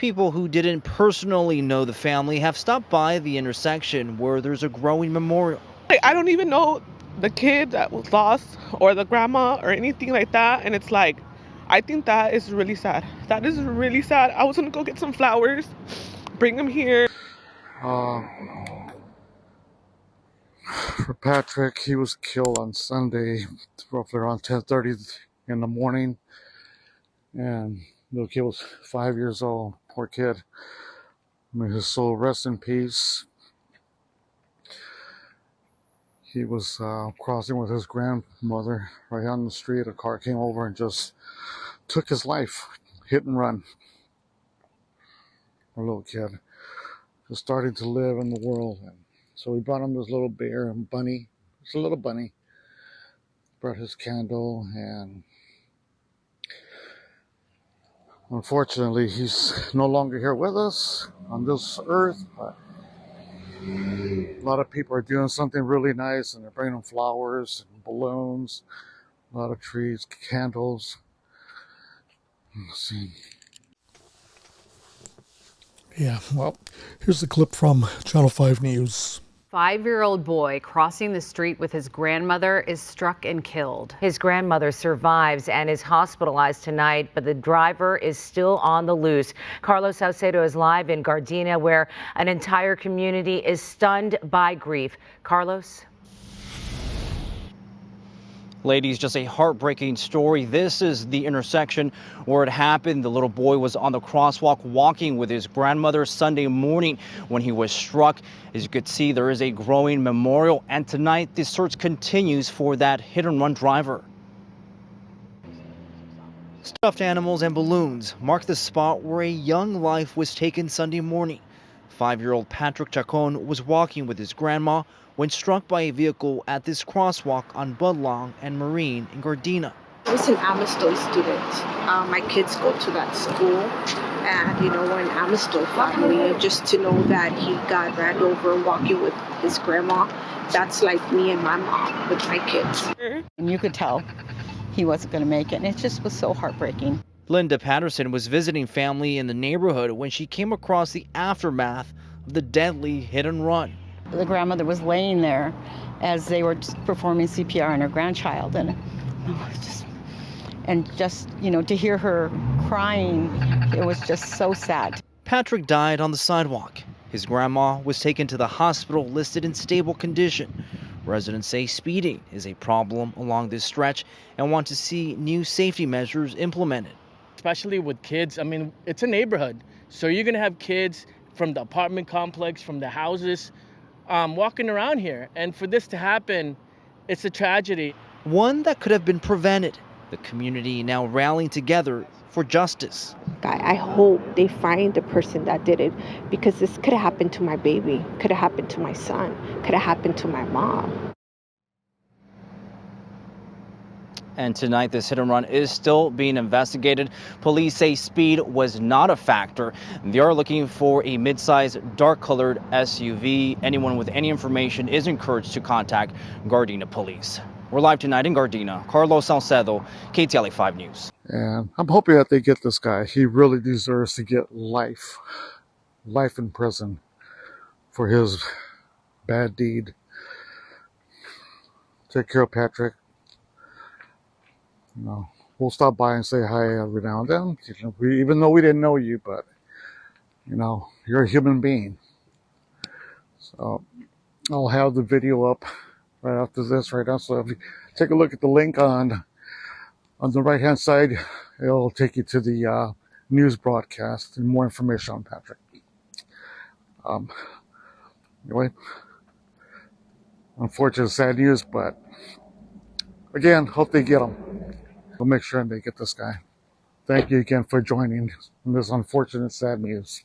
People who didn't personally know the family have stopped by the intersection where there's a growing memorial. I don't even know the kid that was lost or the grandma or anything like that. And it's like, I think that is really sad. That is really sad. I was going to go get some flowers, bring them here. For Patrick, he was killed on Sunday, roughly around 10:30 in the morning. And the kid was 5 years old. Poor kid. May his soul rest in peace. He was crossing with his grandmother right on the street. A car came over and just took his life. Hit and run. Our little kid. Just starting to live in the world. And so we brought him this little bear and bunny. It's a little bunny. Brought his candle, and unfortunately he's no longer here with us on this earth. But a lot of people are doing something really nice, and they're bringing them flowers and balloons, a lot of trees, candles. Let's see. Yeah, well, here's a clip from Channel 5 News. 5-year-old boy crossing the street with his grandmother is struck and killed. His grandmother survives and is hospitalized tonight, but the driver is still on the loose. Carlos Salcedo is live in Gardena, where an entire community is stunned by grief. Carlos? Ladies, just a heartbreaking story. This is the intersection where it happened. The little boy was on the crosswalk walking with his grandmother Sunday morning when he was struck. As you could see, there is a growing memorial, and tonight the search continues for that hit-and-run driver. Stuffed animals and balloons mark the spot where a young life was taken Sunday morning. 5-year-old Patrick Chacon was walking with his grandma when struck by a vehicle at this crosswalk on Budlong and Marine in Gardena. I was an Amistol student. My kids go to that school, and we're an Amistol family. And just to know that he got ran over walking with his grandma, that's like me and my mom with my kids. And you could tell he wasn't going to make it, and it just was so heartbreaking. Linda Patterson was visiting family in the neighborhood when she came across the aftermath of the deadly hit and run. The grandmother was laying there as they were performing CPR on her grandchild, and just to hear her crying, it was just so sad. Patrick died on the sidewalk. His grandma was taken to the hospital listed in stable condition. Residents say speeding is a problem along this stretch and want to see new safety measures implemented. Especially with kids. I mean, it's a neighborhood, so you're going to have kids from the apartment complex, from the houses, walking around here. And for this to happen, it's a tragedy. One that could have been prevented. The community now rallying together for justice. I hope they find the person that did it, because this could have happened to my baby, could have happened to my son, could have happened to my mom. And tonight, this hit and run is still being investigated. Police say speed was not a factor. They are looking for a mid-size, dark-colored SUV. Anyone with any information is encouraged to contact Gardena Police. We're live tonight in Gardena. Carlos Salcedo, KTLA 5 News. And I'm hoping that they get this guy. He really deserves to get life in prison for his bad deed. Take care of Patrick. We'll stop by and say hi every now and then. Even though we didn't know you, but you're a human being. So I'll have the video up right after this, right now. So if you take a look at the link on the right hand side, it'll take you to the news broadcast and more information on Patrick. Anyway, unfortunate, sad news, but again, hope they get him. We'll make sure they get this guy. Thank you again for joining in this unfortunate, sad news.